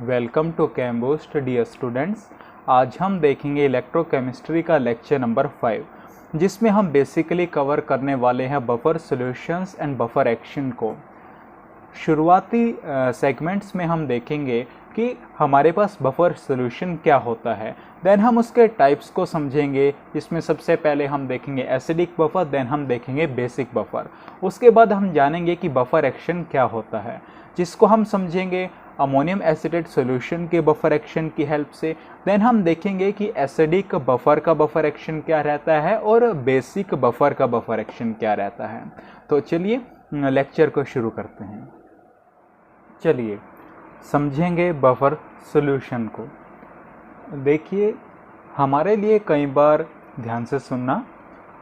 Welcome to Camboost dear students. आज हम देखेंगे इलेक्ट्रोकेमिस्ट्री का लेक्चर नंबर 5, जिसमें हम बेसिकली कवर करने वाले हैं buffer solutions and buffer action को। शुरुआती सेगमेंट्स में हम देखेंगे कि हमारे पास बफर सॉल्यूशन क्या होता है, देन हम उसके टाइप्स को समझेंगे। इसमें सबसे पहले हम देखेंगे एसिडिक बफर, देन हम देखेंगे बेसिक बफर। उसके बाद हम जानेंगे कि बफर एक्शन क्या होता है, जिसको हम समझेंगे अमोनियम एसिटेट सॉल्यूशन के बफर एक्शन की हेल्प से। देन हम देखेंगे कि एसिडिक बफर का बफर एक्शन क्या रहता है और बेसिक बफर का बफर एक्शन क्या रहता है। तो चलिए लेक्चर को शुरू करते हैं। चलिए समझेंगे बफर सॉल्यूशन को। देखिए, हमारे लिए कई बार, ध्यान से सुनना,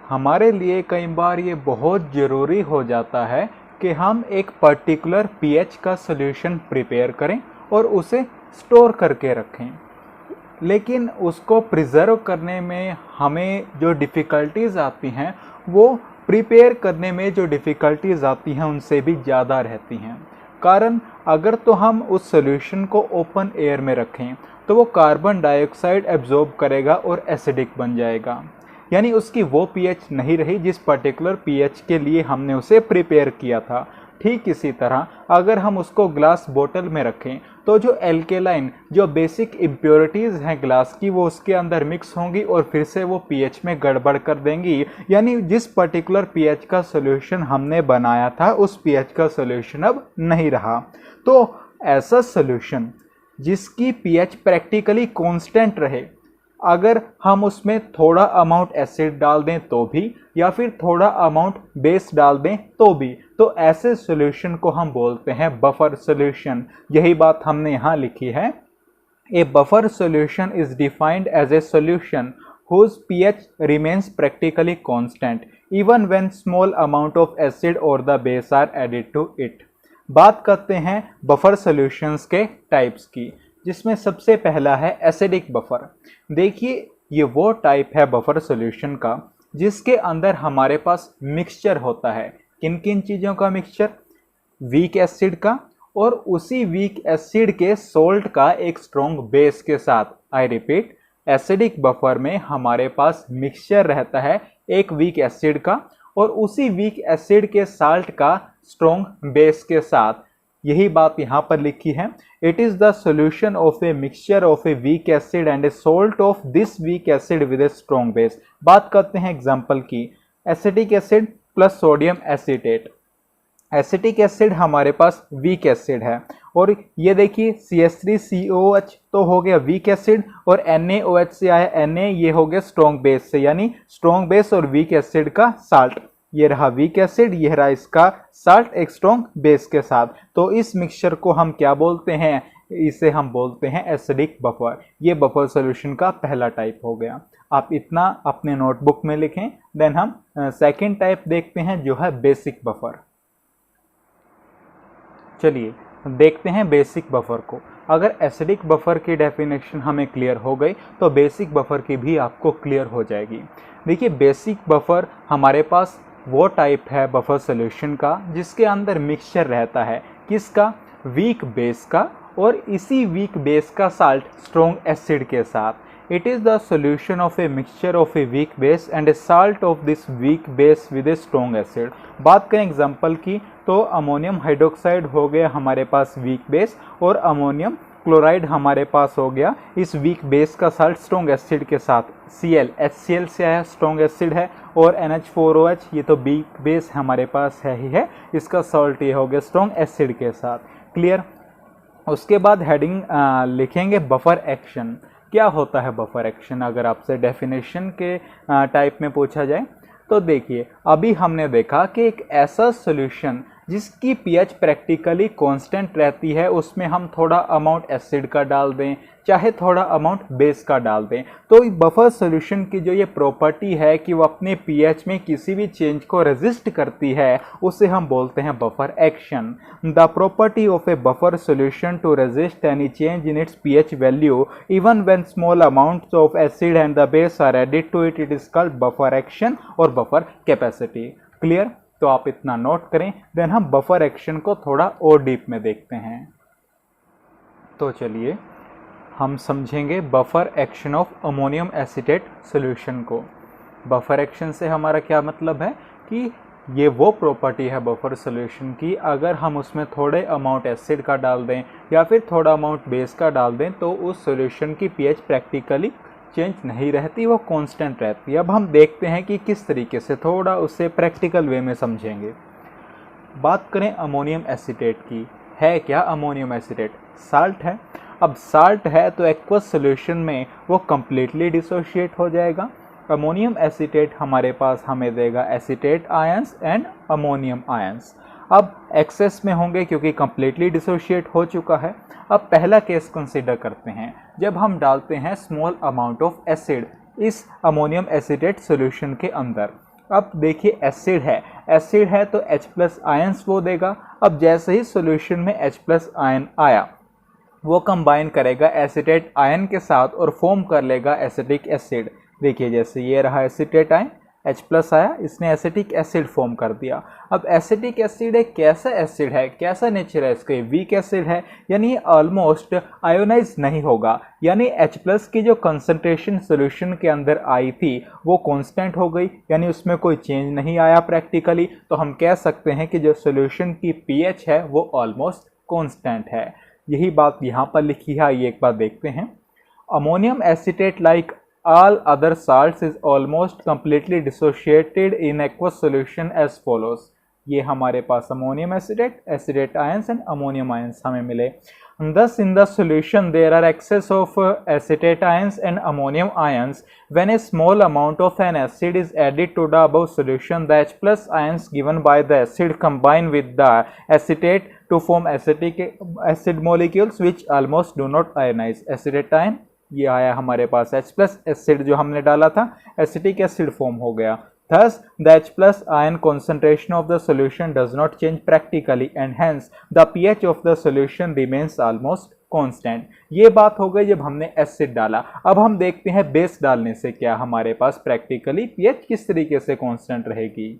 हमारे लिए कई बार ये बहुत ज़रूरी हो जाता है कि हम एक पर्टिकुलर पीएच का सॉल्यूशन प्रिपेयर करें और उसे स्टोर करके रखें, लेकिन उसको प्रिजर्व करने में हमें जो डिफ़िकल्टीज़ आती हैं वो प्रिपेयर करने में जो डिफ़िकल्टीज़ आती हैं उनसे भी ज़्यादा रहती हैं। कारण अगर तो हम उस सॉल्यूशन को ओपन एयर में रखें तो वो कार्बन डाइऑक्साइड एब्जॉर्ब करेगा और एसिडिक बन जाएगा, यानी उसकी वो पीएच नहीं रही जिस पर्टिकुलर पीएच के लिए हमने उसे प्रिपेयर किया था। ठीक इसी तरह अगर हम उसको ग्लास बोतल में रखें तो जो एल्केलाइन, जो बेसिक इम्प्योरिटीज़ हैं ग्लास की, वो उसके अंदर मिक्स होंगी और फिर से वो पीएच में गड़बड़ कर देंगी। यानी जिस पर्टिकुलर पीएच का सॉल्यूशन हमने बनाया था उस पीएच का सॉल्यूशन अब नहीं रहा। तो ऐसा सॉल्यूशन जिसकी पीएच प्रैक्टिकली कांस्टेंट रहे, अगर हम उसमें थोड़ा अमाउंट एसिड डाल दें तो भी, या फिर थोड़ा अमाउंट बेस डाल दें तो भी, तो ऐसे सॉल्यूशन को हम बोलते हैं बफर सॉल्यूशन। यही बात हमने यहाँ लिखी है। A buffer solution is defined as a solution whose pH remains practically constant even when small amount of acid or the base are added to it। बात करते हैं बफर सॉल्यूशंस के टाइप्स की, जिसमें सबसे पहला है एसिडिक बफर। देखिए, ये वो टाइप है बफर सॉल्यूशन का जिसके अंदर हमारे पास मिक्सचर होता है। किन किन चीज़ों का मिक्सचर? वीक एसिड का और उसी वीक एसिड के सोल्ट का एक स्ट्रॉन्ग बेस के साथ। आई रिपीट, एसिडिक बफर में हमारे पास मिक्सचर रहता है एक वीक एसिड का और उसी वीक एसिड के साल्ट का स्ट्रॉन्ग बेस के साथ। यही बात यहाँ पर लिखी है। It is the solution of a mixture of a weak acid and A salt of this weak acid with a strong base. बात करते हैं एग्जाम्पल की। Acetic acid plus sodium acetate. Acetic acid हमारे पास वीक एसिड है और ये देखिए CH3COH तो हो गया वीक एसिड और NaOH से आया Na, ये हो गया स्ट्रॉन्ग बेस से, यानी स्ट्रॉन्ग बेस और वीक एसिड का साल्ट। ये रहा वीक एसिड, ये रहा इसका साल्ट एक स्ट्रॉन्ग बेस के साथ। तो इस मिक्सचर को हम क्या बोलते हैं? इसे हम बोलते हैं एसिडिक बफर। ये बफर सॉल्यूशन का पहला टाइप हो गया। आप इतना अपने नोटबुक में लिखें। देन हम सेकेंड टाइप देखते हैं जो है बेसिक बफर। चलिए देखते हैं बेसिक बफर को। अगर एसिडिक बफर की डेफिनेशन हमें क्लियर हो गई तो बेसिक बफर की भी आपको क्लियर हो जाएगी। देखिए, बेसिक बफर हमारे पास वो टाइप है बफर सॉल्यूशन का जिसके अंदर मिक्सचर रहता है। किसका? वीक बेस का और इसी वीक बेस का साल्ट स्ट्रॉन्ग एसिड के साथ। It is the solution of a mixture of a weak base and A salt of this weak base with a strong acid. बात करें एग्जांपल की तो अमोनियम हाइड्रोक्साइड हो गया हमारे पास वीक बेस और अमोनियम क्लोराइड हमारे पास हो गया इस वीक बेस का साल्ट स्ट्रॉन्ग एसिड के साथ। Cl HCl से आया, स्ट्रॉन्ग एसिड है, और NH4OH ये तो वीक बेस हमारे पास है ही है, इसका सॉल्ट ये हो गया स्ट्रॉन्ग एसिड के साथ। क्लियर? उसके बाद हेडिंग लिखेंगे बफर एक्शन। क्या होता है बफर एक्शन? अगर आपसे डेफिनेशन के टाइप में पूछा जाए तो देखिए, अभी हमने देखा कि एक ऐसा सॉल्यूशन जिसकी पीएच प्रैक्टिकली कांस्टेंट रहती है, उसमें हम थोड़ा अमाउंट एसिड का डाल दें चाहे थोड़ा अमाउंट बेस का डाल दें, तो बफर सॉल्यूशन की जो ये प्रॉपर्टी है कि वो अपने पीएच में किसी भी चेंज को रेजिस्ट करती है, उसे हम बोलते हैं buffer action. The property of a buffer solution to resist any change in its pH value even when small amounts of acid and the base are added to it, it is called buffer action और buffer capacity. Clear? तो आप इतना note करें। Then हम buffer action को थोड़ा और deep में देखते हैं। तो चलिए हम समझेंगे buffer action of ammonium acetate solution को। बफर एक्शन से हमारा क्या मतलब है कि ये वो प्रॉपर्टी है बफर सॉल्यूशन की, अगर हम उसमें थोड़े अमाउंट एसिड का डाल दें या फिर थोड़ा अमाउंट बेस का डाल दें तो उस सॉल्यूशन की पीएच प्रैक्टिकली चेंज नहीं रहती, वो कांस्टेंट रहती है। अब हम देखते हैं कि किस तरीके से, थोड़ा उसे प्रैक्टिकल वे में समझेंगे। बात करें अमोनियम एसीटेट की, है क्या अमोनियम एसीटेट? साल्ट है। अब साल्ट है तो एक्वस सॉल्यूशन में वो कम्प्लीटली डिसोशिएट हो जाएगा। अमोनियम एसीटेट हमारे पास हमें देगा acetate ions and ammonium ions. अब एक्सेस में होंगे क्योंकि कम्प्लीटली डिसोशिएट हो चुका है। अब पहला केस कंसीडर करते हैं, जब हम डालते हैं स्मॉल अमाउंट ऑफ एसिड इस अमोनियम एसीटेट सॉल्यूशन के अंदर। अब देखिए एसिड है तो H+ आयंस वो देगा। अब जैसे ही सॉल्यूशन में H+ आयन आया वो कंबाइन करेगा एसीटेट आयन के साथ और फॉर्म कर लेगा एसिटिक एसिड। देखिए जैसे ये रहा एसीटेट आयन, H+ आया, इसने एसिटिक एसिड फॉर्म कर दिया। अब एसिटिक एसिड एक कैसा एसिड है, कैसा नेचर है इसका? वीक एसिड है, यानी ये ऑलमोस्ट आयोनाइज नहीं होगा, यानी H+ की जो कंसंट्रेशन सॉल्यूशन के अंदर आई थी वो कांस्टेंट हो गई, यानी उसमें कोई चेंज नहीं आया प्रैक्टिकली। तो हम कह सकते हैं कि जो सॉल्यूशन की पीएच है वो ऑलमोस्ट कांस्टेंट है। यही बात यहाँ पर लिखी है, ये एक बार देखते हैं। Ammonium acetate like all other salts is almost completely dissociated in aqueous solution as follows। ये हमारे पास ammonium acetate, acetate ions and ammonium ions हमें मिले। Thus in the solution there are excess of acetate ions and ammonium ions. When a small amount of an acid is added to the above solution, the H+ ions given by the acid combine with the acetate to form acetic acid molecules which almost do not ionize। acetate ion ये आया हमारे पास, H+ acid जो हमने डाला था acetic acid form हो गया। Thus the H+ ion concentration of the solution does not change practically and hence the pH of the solution remains almost constant। ये बात हो गई जब हमने एसिड डाला। अब हम देखते हैं बेस डालने से क्या हमारे पास प्रैक्टिकली पीएच किस तरीके से कांस्टेंट रहेगी।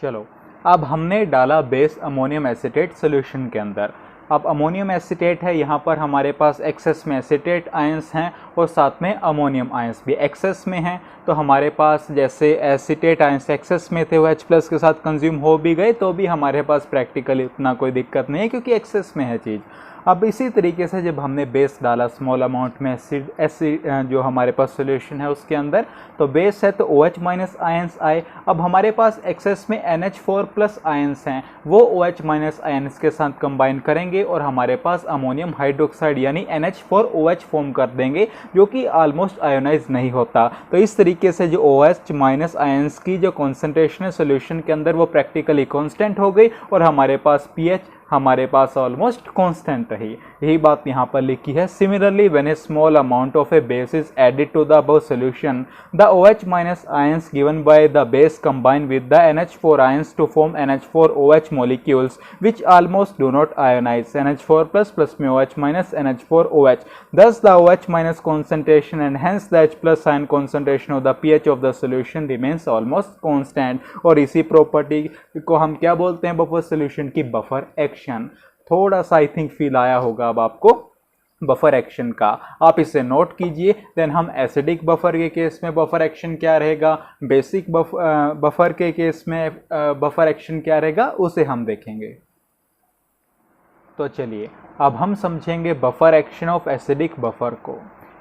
चलो अब हमने डाला बेस अमोनियम एसीटेट सॉल्यूशन के अंदर। अब अमोनियम एसीटेट है, यहाँ पर हमारे पास एक्सेस में एसीटेट आयंस हैं और साथ में अमोनियम आयंस भी एक्सेस में हैं। तो हमारे पास जैसे एसीटेट आयंस एक्सेस में थे वो H+ के साथ कंज्यूम हो भी गए तो भी हमारे पास प्रैक्टिकली उतना कोई दिक्कत नहीं है क्योंकि एक्सेस में है चीज़। अब इसी तरीके से जब हमने बेस डाला स्मॉल अमाउंट में एसिड जो हमारे पास सॉल्यूशन है उसके अंदर, तो बेस है तो OH- आयंस आए। अब हमारे पास एक्सेस में NH4+ आयंस हैं, वो OH- आयंस के साथ कंबाइन करेंगे और हमारे पास अमोनियम हाइड्रोक्साइड यानी NH4OH फॉर्म कर देंगे जो कि ऑलमोस्ट आयोनाइज नहीं होता। तो इस तरीके से जो OH- आयंस की जो कॉन्सेंट्रेशन है सॉल्यूशन के अंदर वो प्रैक्टिकली कांस्टेंट हो गई और हमारे पास पीएच हमारे पास ऑलमोस्ट कांस्टेंट रही। यही बात यहाँ पर लिखी है। Similarly when a small amount of a base is added to the above solution, the OH- ions given by the base combine with the NH4 ions to form NH4OH molecules which almost do not ionize। NH4+ plus में OH- NH4OH। Thus the OH- concentration and hence the H+ ion concentration of the pH of the solution remains almost constant। और इसी property को हम क्या बोलते हैं buffer solution की? Buffer action. थोड़ा सा आई थिंक फील आया होगा अब आपको बफर एक्शन का, आप इसे नोट कीजिए। देन हम एसिडिक बफर के केस में बफर एक्शन क्या रहेगा, बेसिक बफर के केस में बफर एक्शन क्या रहेगा उसे हम देखेंगे। तो चलिए अब हम समझेंगे buffer action of acidic buffer को।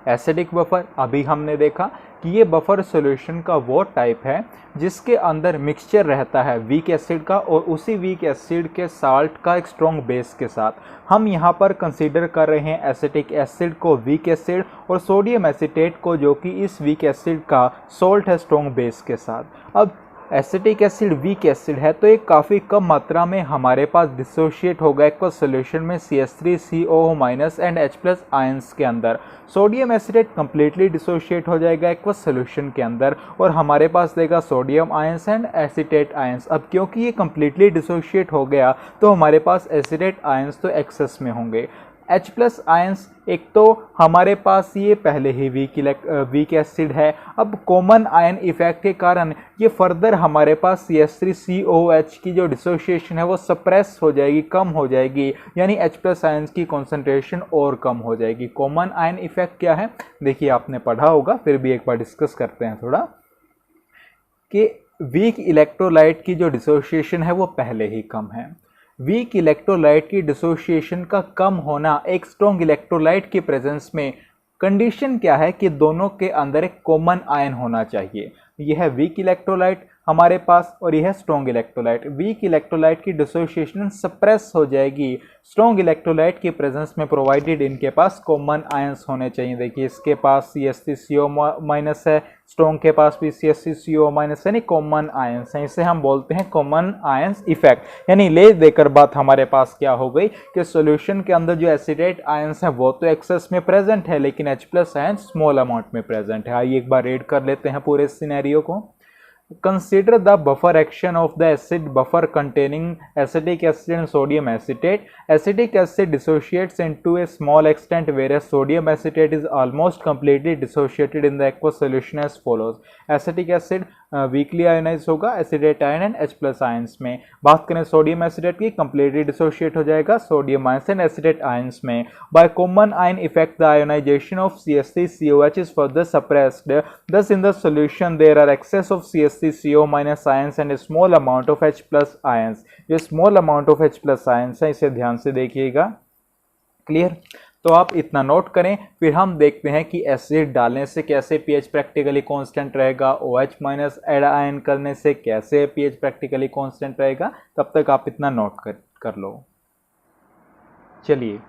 एसिडिक बफर अभी हमने देखा कि ये बफर सॉल्यूशन का वो टाइप है जिसके अंदर मिक्सचर रहता है वीक एसिड का और उसी वीक एसिड के साल्ट का एक स्ट्रॉन्ग बेस के साथ। हम यहाँ पर कंसीडर कर रहे हैं एसिटिक एसिड को वीक एसिड और सोडियम एसीटेट को जो कि इस वीक एसिड का सोल्ट है स्ट्रॉन्ग बेस के साथ। अब एसिटिक एसिड वीक एसिड है तो ये काफ़ी कम मात्रा में हमारे पास डिसोशिएट होगा एक्वस सॉल्यूशन में CH3COO- एंड H+ आयंस के अंदर। सोडियम एसीटेट कम्प्लीटली डिसोशिएट हो जाएगा एक्वस सॉल्यूशन के अंदर और हमारे पास देगा sodium ions and acetate ions. अब क्योंकि ये कम्प्लीटली डिसोशिएट हो गया तो हमारे पास एसीटेट आयंस तो एक्सेस में होंगे। H प्लस आयंस एक तो हमारे पास ये पहले ही वीक एसिड है। अब कॉमन आयन इफेक्ट के कारण ये फर्दर हमारे पास CH3COOH की जो डिसोसिएशन है वो सप्रेस हो जाएगी, कम हो जाएगी, यानी H प्लस आयंस की कॉन्सेंट्रेशन और कम हो जाएगी। कॉमन आयन इफेक्ट क्या है, देखिए आपने पढ़ा होगा, फिर भी एक बार डिस्कस करते हैं थोड़ा, कि वीक इलेक्ट्रोलाइट की जो डिसोसिएशन है वो पहले ही कम है। वीक इलेक्ट्रोलाइट की डिसोसिएशन का कम होना एक स्ट्रॉन्ग इलेक्ट्रोलाइट की प्रेजेंस में कंडीशन क्या है कि दोनों के अंदर एक कॉमन आयन होना चाहिए। यह है वीक इलेक्ट्रोलाइट हमारे पास और यह है स्ट्रॉन्ग इलेक्ट्रोलाइट। वीक इलेक्ट्रोलाइट की डिसोसिएशन सप्रेस हो जाएगी स्ट्रॉन्ग इलेक्ट्रोलाइट की प्रेजेंस में, प्रोवाइडेड इनके पास कॉमन आयंस होने चाहिए। देखिए इसके पास CH3CO- है, स्ट्रॉन्ग के पास भी CH3CO- है, यानी कॉमन आयंस है। इसे हम बोलते हैं कॉमन आयंस इफेक्ट। यानी ले देकर बात हमारे पास क्या हो गई कि सॉल्यूशन के अंदर जो एसिडेट आयंस है वो तो एक्सेस में प्रेजेंट है, लेकिन H plus ions small amount में प्रेजेंट है। आइए एक बार रीड कर लेते हैं पूरे सिनेरियो को। Consider the buffer action of the acid buffer containing acetic acid and sodium acetate. Acetic acid dissociates into a small extent, whereas sodium acetate is almost completely dissociated in the aqueous solution as follows. Acetic acid weakly ionise होगा acetate ion and H plus ions में। बात करें sodium acetate की, completely dissociate हो जाएगा sodium ions and acetate ions में। By common ion effect the ionisation of CH3COH is further suppressed. Thus in the solution there are excess of CH3CO- ions and a small amount of H plus ions. ये small amount of H plus ions है, इसे ध्यान से देखिएगा। Clear? तो आप इतना note करें, फिर हम देखते हैं कि एसिड डालने से कैसे pH प्रैक्टिकली कांस्टेंट रहेगा, OH- ऐड आयन करने से कैसे pH प्रैक्टिकली कांस्टेंट रहेगा। तब तक आप इतना नोट कर लो। चलिए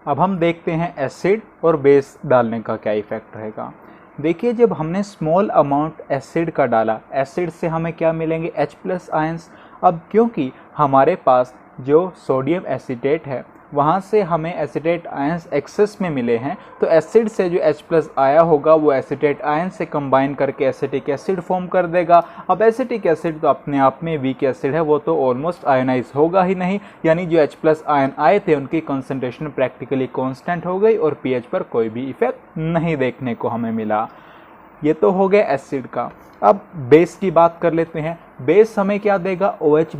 अब हम देखते हैं एसिड और बेस डालने का क्या इफेक्ट रहेगा। देखिए जब हमने स्मॉल अमाउंट एसिड का डाला, एसिड से हमें क्या मिलेंगे, H प्लस आयंस। अब क्योंकि हमारे पास जो सोडियम एसिटेट है वहाँ से हमें एसिटेट आयंस एक्सेस में मिले हैं, तो एसिड से जो H प्लस आया होगा वो एसिटेट आयन से कंबाइन करके एसिटिक एसिड फॉर्म कर देगा। अब एसिटिक एसिड तो अपने आप में वीक एसिड है, वो तो ऑलमोस्ट आयनाइज होगा ही नहीं, यानी जो H प्लस आयन आए थे उनकी कंसंट्रेशन प्रैक्टिकली कांस्टेंट हो गई और pH पर कोई भी इफेक्ट नहीं देखने को हमें मिला। ये तो हो गया एसिड का। अब बेस की बात कर लेते हैं। बेस हमें क्या देगा, OH-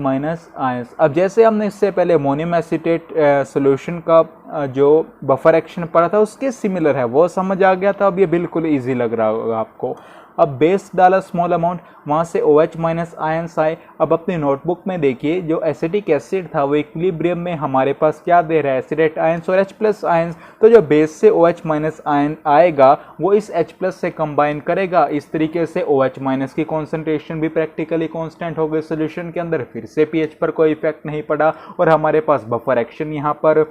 आयंस। अब जैसे हमने इससे पहले अमोनियम एसिटेट सॉल्यूशन का जो बफर एक्शन पढ़ा था उसके सिमिलर है, वो समझ आ गया था। अब ये बिल्कुल इजी लग रहा होगा आपको। अब बेस डाला स्मॉल अमाउंट, वहाँ से OH- आयंस आए। अब अपनी नोटबुक में देखिए जो एसिटिक एसिड था वो इक्विलिब्रियम में हमारे पास क्या दे रहा है, एसिडेट आयंस और H प्लस आयंस। तो जो बेस से OH- आयन आएगा वो इस H प्लस से कंबाइन करेगा। इस तरीके से OH- की कॉन्सेंट्रेशन भी प्रैक्टिकली कांस्टेंट हो गई सोल्यूशन के अंदर, फिर से pH पर कोई इफेक्ट नहीं पड़ा और हमारे पास बफर एक्शन यहाँ पर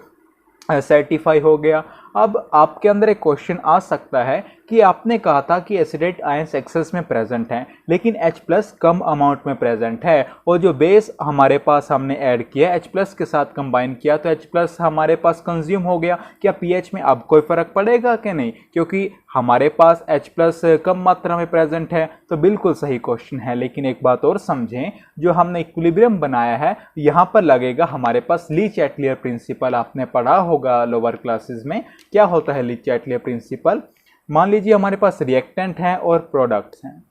सर्टिफाई हो गया। अब आपके अंदर एक क्वेश्चन आ सकता है कि आपने कहा था कि एसिडेट आयंस एक्सेस में प्रेजेंट हैं, लेकिन H प्लस कम अमाउंट में प्रेजेंट है, और जो बेस हमारे पास हमने ऐड किया H प्लस के साथ कंबाइन किया तो H प्लस हमारे पास कंज्यूम हो गया। क्या pH में अब कोई फर्क पड़ेगा कि नहीं, क्योंकि हमारे पास H प्लस कम मात्रा में प्रेजेंट है। तो बिल्कुल सही क्वेश्चन है, लेकिन एक बात और समझें, जो हमने इक्विलिब्रियम बनाया है यहाँ पर लगेगा हमारे पास ली-चैटलियर प्रिंसिपल। आपने पढ़ा होगा लोअर क्लासेस में क्या होता है ली-चैटलियर प्रिंसिपल। मान लीजिए हमारे पास रिएक्टेंट हैं और प्रोडक्ट्स हैं।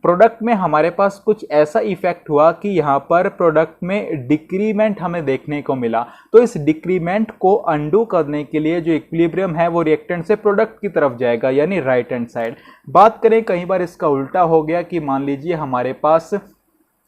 प्रोडक्ट में हमारे पास कुछ ऐसा इफेक्ट हुआ कि यहाँ पर प्रोडक्ट में डिक्रीमेंट हमें देखने को मिला, तो इस डिक्रीमेंट को अंडू करने के लिए जो इक्विलिब्रियम है वो रिएक्टेंट से प्रोडक्ट की तरफ जाएगा, यानी राइट हैंड साइड। बात करें कई बार इसका उल्टा हो गया कि मान लीजिए हमारे पास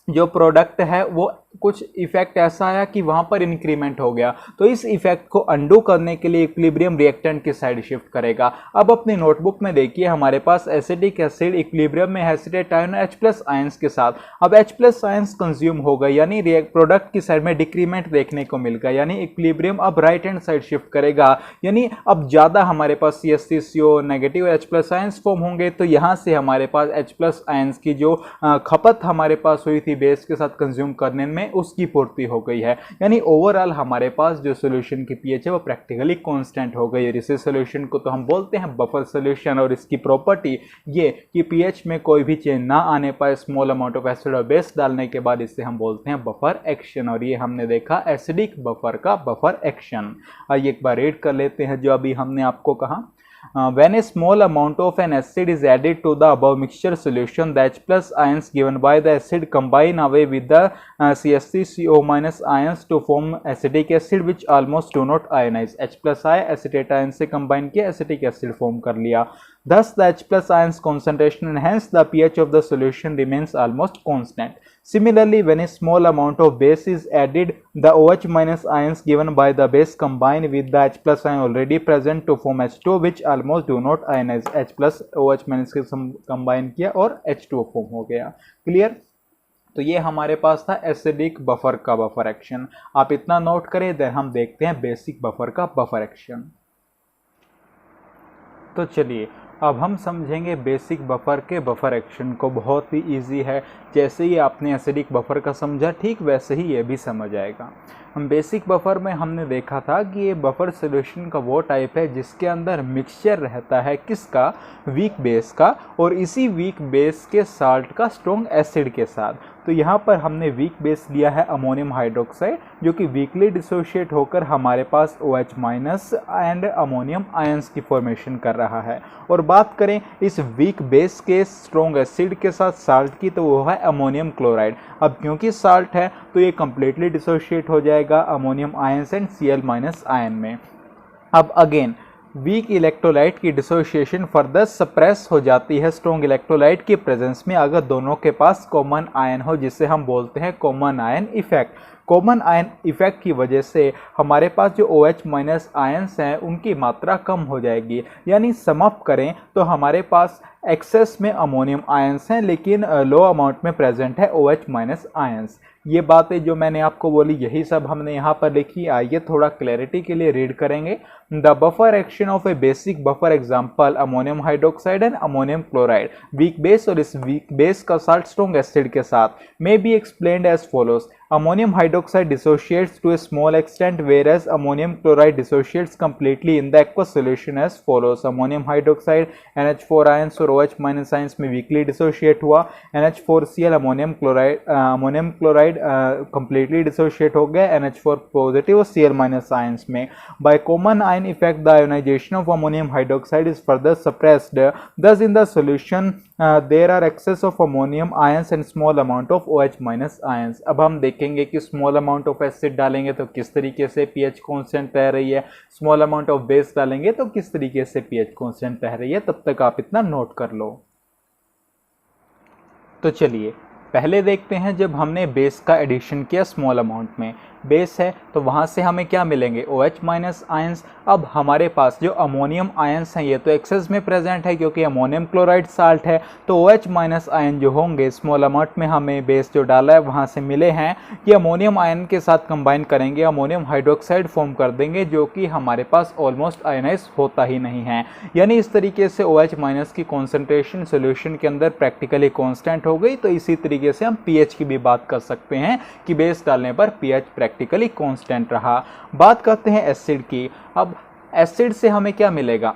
जो प्रोडक्ट है वो कुछ इफेक्ट ऐसा आया कि वहां पर इंक्रीमेंट हो गया, तो इस इफेक्ट को अंडू करने के लिए इक्विलिब्रियम रिएक्टेंट की साइड शिफ्ट करेगा। अब अपनी नोटबुक में देखिए हमारे पास एसिडिक एसिड इक्विलिब्रियम में acetate ion H plus ions के साथ। अब H प्लस आयंस कंज्यूम हो गए, यानी प्रोडक्ट की साइड में डिक्रीमेंट देखने को मिल गया, यानी इक्विलिब्रियम अब राइट हैंड साइड शिफ्ट करेगा, यानी अब ज्यादा हमारे पास CH3CO negative H plus ions form होंगे। तो यहाँ से हमारे पास H प्लस आयंस की जो खपत हमारे पास हुई थी बेस के साथ कंज्यूम करने में में उसकी पूर्ति हो गई है, यानी ओवरऑल हमारे पास जो सोल्यूशन की पीएच है वो प्रैक्टिकली कांस्टेंट हो गई है। इसी सोल्यूशन को तो हम बोलते हैं बफर सोल्यूशन, और इसकी प्रॉपर्टी ये कि पीएच में कोई भी चेंज ना आने पाए स्मॉल अमाउंट ऑफ एसिड और बेस डालने के बाद, इसे हम बोलते हैं बफर एक्शन। और ये हमने देखा एसिडिक बफर का बफर एक्शन। आइए एक बार रीड कर लेते हैं जो अभी हमने आपको कहा। When a small amount of an acid is added to the above mixture solution, the H plus ions given by the acid combine away with the CH3CO minus ions to form acetic acid which almost do not ionize. H plus I acetate ion से combine किया acetic acid form कर लिया। Thus the H plus ions concentration and hence the pH of the solution remains almost constant. Similarly, when a small amount of base is added, the OH minus ions given by the base combine with the H plus ion already present to form H2 which almost do not ionize. H plus OH minus के combine किया और H2 form हो गया। Clear? तो ये हमारे पास था acidic buffer का बफर एक्शन। आप इतना नोट करें, देन हम देखते हैं बेसिक बफर का बफर एक्शन। तो चलिए अब हम समझेंगे बेसिक बफर के बफर एक्शन को। बहुत ही इजी है, जैसे ही आपने एसिडिक बफर का समझा ठीक वैसे ही ये भी समझ आएगा। हम बेसिक बफर में हमने देखा था कि ये बफर सॉल्यूशन का वो टाइप है जिसके अंदर मिक्सचर रहता है किसका, वीक बेस का, और इसी वीक बेस के साल्ट का स्ट्रॉन्ग एसिड के साथ। तो यहाँ पर हमने वीक बेस लिया है अमोनियम हाइड्रोक्साइड, जो कि वीकली डिसोशिएट होकर हमारे पास OH minus and ammonium ions की फॉर्मेशन कर रहा है। और बात करें इस वीक बेस के स्ट्रॉन्ग एसिड के साथ साल्ट की, तो वो है अमोनियम क्लोराइड। अब क्योंकि साल्ट है तो ये कंप्लीटली डिसोशिएट हो जाएगा ammonium ions and Cl minus ion में। अब अगेन वीक इलेक्ट्रोलाइट की डिसोशिएशन फर्दर सप्रेस हो जाती है स्ट्रॉन्ग इलेक्ट्रोलाइट की प्रेजेंस में, अगर दोनों के पास कॉमन आयन हो, जिसे हम बोलते हैं common ion effect. Common ion effect की वजह से हमारे पास जो OH माइनस आयंस हैं उनकी मात्रा कम हो जाएगी। यानी सम अप करें तो हमारे पास एक्सेस में अमोनियम आयंस हैं लेकिन लो अमाउंट में प्रेजेंट है OH माइनस आयंस। ये बातें जो मैंने आपको बोली यही सब हमने यहाँ पर लिखी। आइए थोड़ा क्लैरिटी के लिए रीड करेंगे। The buffer action of a basic buffer example ammonium hydroxide and ammonium chloride, weak base और इस वीक बेस का साल्ट स्ट्रॉन्ग एसिड के साथ, may be explained as follows. Ammonium hydroxide dissociates to a small extent whereas ammonium chloride dissociates completely in the aqueous solution as follows. Ammonium hydroxide NH4 ions और OH minus ions में weakly dissociate हुआ, NH4Cl ammonium chloride completely dissociate हो गया NH4 positive और Cl minus ions में। By common ion effect the ionization of ammonium hydroxide is further suppressed. Thus in the solution there are excess of ammonium ions and small amount of OH minus ions। अब हम देखेंगे कि small amount of acid डालेंगे तो किस तरीके से pH constant रह रही है, स्मॉल अमाउंट ऑफ बेस डालेंगे तो किस तरीके से पीएच कांस्टेंट रह रही है। तब तक आप इतना नोट कर लो। तो चलिए पहले देखते हैं जब हमने बेस का एडिशन किया स्मॉल अमाउंट में, बेस है तो वहाँ से हमें क्या मिलेंगे OH माइनस आयंस। अब हमारे पास जो अमोनियम आयंस हैं ये तो एक्सेस में प्रेजेंट है क्योंकि अमोनियम क्लोराइड साल्ट है, तो OH माइनस आयन जो होंगे स्मॉल अमाउंट में हमें बेस जो डाला है वहाँ से मिले हैं, कि अमोनियम आयन के साथ कंबाइन करेंगे अमोनियम हाइड्रोक्साइड फॉर्म कर देंगे जो कि हमारे पास ऑलमोस्ट आयनाइज होता ही नहीं है। यानी इस तरीके से OH माइनस की कॉन्सेंट्रेशन सोल्यूशन के अंदर प्रैक्टिकली कॉन्स्टेंट हो गई। तो इसी तरीके से हम पीएच की भी बात कर सकते हैं कि बेस डालने पर पीएच प्रैक्टिकली कांस्टेंट रहा। बात करते हैं एसिड की। अब एसिड से हमें क्या मिलेगा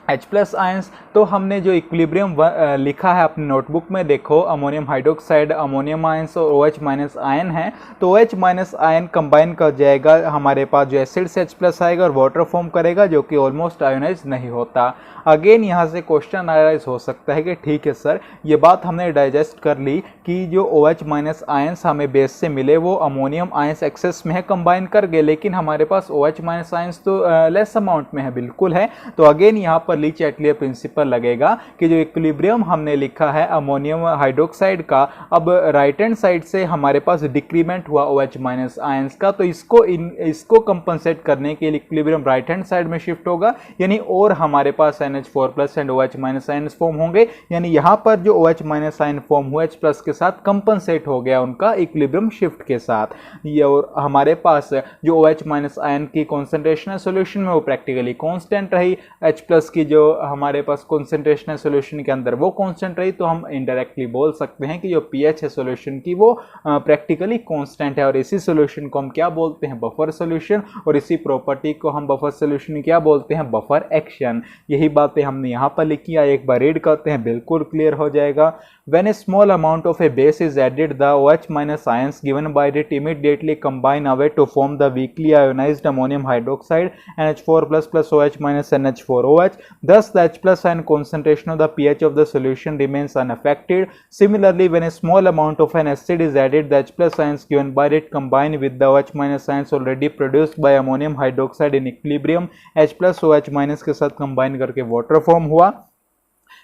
H प्लस आयंस। तो हमने जो इक्विलिब्रियम लिखा है अपनी नोटबुक में देखो, अमोनियम हाइड्रोक्साइड अमोनियम आयंस और OH माइनस आयन है, तो OH माइनस आयन कंबाइन कर जाएगा हमारे पास जो एसिड से H प्लस आएगा और वाटर फॉर्म करेगा जो कि ऑलमोस्ट आयोनाइज नहीं होता। अगेन यहाँ से क्वेश्चन अराइज हो सकता है कि ठीक है सर ये बात हमने डाइजेस्ट कर ली कि जो OH माइनस आयंस हमें बेस से मिले वो अमोनियम आयंस एक्सेस में है कंबाइन कर गए, लेकिन हमारे पास OH माइनस आयंस तो लेस अमाउंट में है। बिल्कुल है। तो अगेन यहाँ पर ली चैटलियर प्रिंसिपल लगेगा कि जो इक्विलिब्रियम हमने लिखा है अमोनियम हाइड्रोक्साइड का, अब राइट हैंड साइड से हमारे पास डिक्रीमेंट हुआ OH माइनस आयंस का, तो इसको कंपनसेट करने के लिए इक्विलिब्रियम राइट हैंड साइड में शिफ्ट होगा, यानी और हमारे पास NH4 plus and OH minus ions form होंगे। यानी यहाँ पर जो OH माइनस आयन फॉर्म हुआ H प्लस के साथ कंपनसेट हो गया उनका इक्विलिब्रियम शिफ्ट के साथ। ये और हमारे पास जो OH माइनस आयन की कॉन्सेंट्रेशन है सोल्यूशन में वो प्रैक्टिकली कांस्टेंट रही, H प्लस की जो हमारे पास कॉन्सेंट्रेशन है सॉल्यूशन के अंदर वो कांस्टेंट रही, तो हम इनडायरेक्टली बोल सकते हैं कि जो पीएच है सॉल्यूशन की वो प्रैक्टिकली कांस्टेंट है, और इसी सॉल्यूशन को हम क्या बोलते हैं, बफर सॉल्यूशन, और इसी प्रॉपर्टी को हम बफर सॉल्यूशन क्या बोलते हैं, बफर एक्शन। यही बातें हमने यहाँ पर लिखी है, एक बार रीड करते हैं, बिल्कुल क्लियर हो जाएगा। When a small amount of a base is added, the OH minus ions given by it immediately combine away to form the weakly ionized ammonium hydroxide NH4 plus OH minus NH4OH. Thus, the H plus ion concentration of the pH of the solution remains unaffected. Similarly, when a small amount of an acid is added, the H plus ions given by it combine with the OH minus ions already produced by ammonium hydroxide in equilibrium. H plus OH minus के साथ combine करके water form हुआ।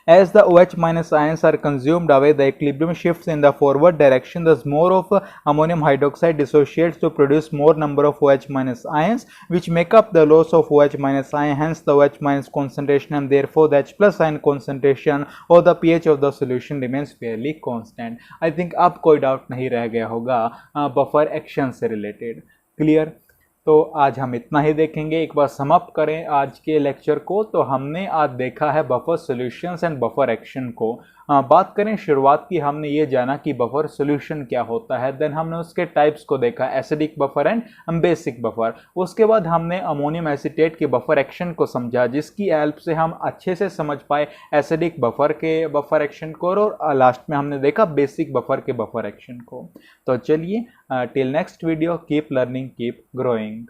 As the OH minus ions are consumed away, the equilibrium shifts in the forward direction. Thus, more of ammonium hydroxide dissociates to produce more number of OH minus ions, which make up the loss of OH minus ion. Hence, the OH minus concentration and therefore the H plus ion concentration or the pH of the solution remains fairly constant. I think अब कोई doubt नहीं रह गया होगा buffer action से related. Clear? तो आज हम इतना ही देखेंगे। एक बार सम अप करें आज के लेक्चर को, तो हमने आज देखा है buffer solutions and buffer action को। बात करें शुरुआत की, हमने ये जाना कि बफर सॉल्यूशन क्या होता है, देन हमने उसके टाइप्स को देखा, acidic buffer and basic buffer. उसके बाद हमने अमोनियम एसीटेट के बफर एक्शन को समझा, जिसकी हेल्प से हम अच्छे से समझ पाए एसिडिक बफर के बफर एक्शन को, और लास्ट में हमने देखा बेसिक बफर के बफर एक्शन को। तो चलिए, till next video, keep learning, keep growing.